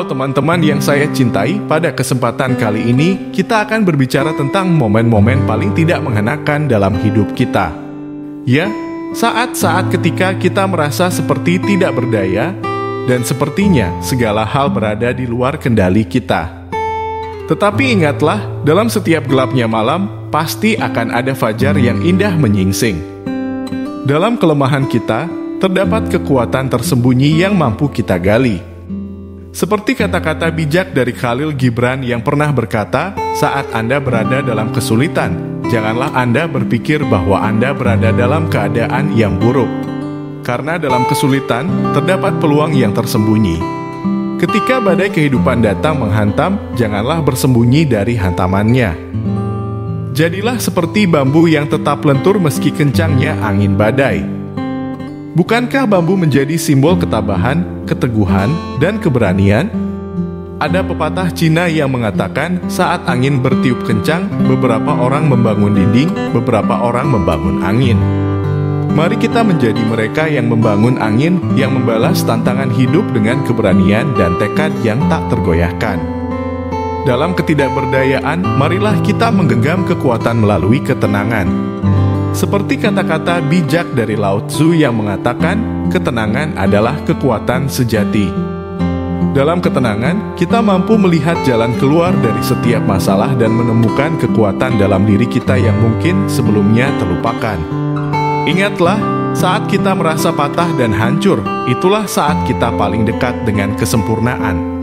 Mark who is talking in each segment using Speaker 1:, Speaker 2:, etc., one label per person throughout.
Speaker 1: Halo teman-teman yang saya cintai, pada kesempatan kali ini kita akan berbicara tentang momen-momen paling tidak mengenakan dalam hidup kita. Ya, saat-saat ketika kita merasa seperti tidak berdaya dan sepertinya segala hal berada di luar kendali kita. Tetapi ingatlah, dalam setiap gelapnya malam, pasti akan ada fajar yang indah menyingsing. Dalam kelemahan kita, terdapat kekuatan tersembunyi yang mampu kita gali. Seperti kata-kata bijak dari Khalil Gibran yang pernah berkata, saat Anda berada dalam kesulitan, janganlah Anda berpikir bahwa Anda berada dalam keadaan yang buruk. Karena dalam kesulitan, terdapat peluang yang tersembunyi. Ketika badai kehidupan datang menghantam, janganlah bersembunyi dari hantamannya. Jadilah seperti bambu yang tetap lentur meski kencangnya angin badai. Bukankah bambu menjadi simbol ketabahan, keteguhan, dan keberanian? Ada pepatah Cina yang mengatakan, saat angin bertiup kencang, beberapa orang membangun dinding, beberapa orang membangun angin. Mari kita menjadi mereka yang membangun angin, yang membalas tantangan hidup dengan keberanian dan tekad yang tak tergoyahkan. Dalam ketidakberdayaan, marilah kita menggenggam kekuatan melalui ketenangan. Seperti kata-kata bijak dari Lao Tzu yang mengatakan, ketenangan adalah kekuatan sejati. Dalam ketenangan, kita mampu melihat jalan keluar dari setiap masalah dan menemukan kekuatan dalam diri kita yang mungkin sebelumnya terlupakan. Ingatlah, saat kita merasa patah dan hancur, itulah saat kita paling dekat dengan kesempurnaan.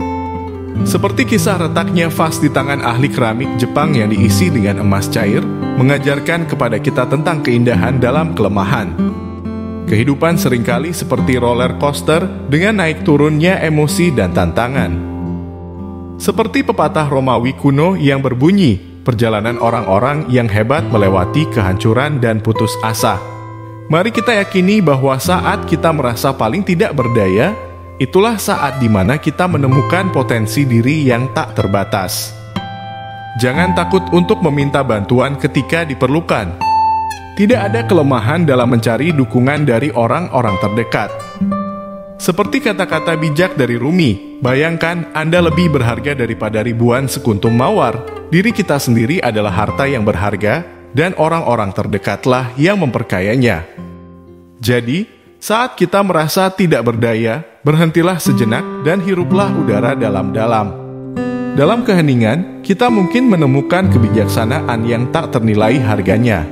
Speaker 1: Seperti kisah retaknya vas di tangan ahli keramik Jepang yang diisi dengan emas cair, mengajarkan kepada kita tentang keindahan dalam kelemahan. Kehidupan seringkali seperti roller coaster dengan naik turunnya emosi dan tantangan. Seperti pepatah Romawi kuno yang berbunyi, perjalanan orang-orang yang hebat melewati kehancuran dan putus asa. Mari kita yakini bahwa saat kita merasa paling tidak berdaya, itulah saat di mana kita menemukan potensi diri yang tak terbatas. Jangan takut untuk meminta bantuan ketika diperlukan. Tidak ada kelemahan dalam mencari dukungan dari orang-orang terdekat. Seperti kata-kata bijak dari Rumi, bayangkan Anda lebih berharga daripada ribuan sekuntum mawar. Diri kita sendiri adalah harta yang berharga, dan orang-orang terdekatlah yang memperkayanya. Jadi, saat kita merasa tidak berdaya, berhentilah sejenak dan hiruplah udara dalam-dalam. Dalam keheningan, kita mungkin menemukan kebijaksanaan yang tak ternilai harganya.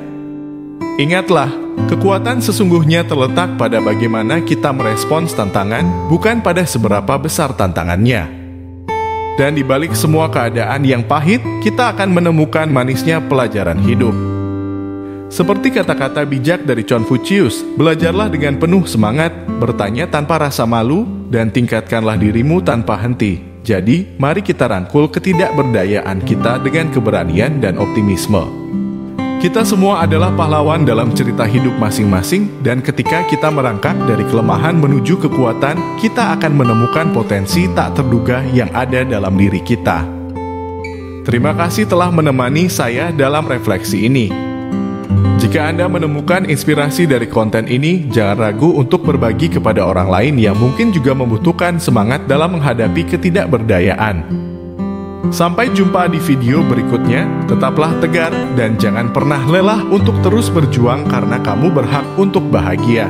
Speaker 1: Ingatlah, kekuatan sesungguhnya terletak pada bagaimana kita merespons tantangan, bukan pada seberapa besar tantangannya. Dan di balik semua keadaan yang pahit, kita akan menemukan manisnya pelajaran hidup. Seperti kata-kata bijak dari Confucius, belajarlah dengan penuh semangat, bertanya tanpa rasa malu, dan tingkatkanlah dirimu tanpa henti. Jadi, mari kita rangkul ketidakberdayaan kita dengan keberanian dan optimisme. Kita semua adalah pahlawan dalam cerita hidup masing-masing, dan ketika kita merangkak dari kelemahan menuju kekuatan, kita akan menemukan potensi tak terduga yang ada dalam diri kita. Terima kasih telah menemani saya dalam refleksi ini. Jika Anda menemukan inspirasi dari konten ini, jangan ragu untuk berbagi kepada orang lain yang mungkin juga membutuhkan semangat dalam menghadapi ketidakberdayaan. Sampai jumpa di video berikutnya, tetaplah tegar dan jangan pernah lelah untuk terus berjuang karena kamu berhak untuk bahagia.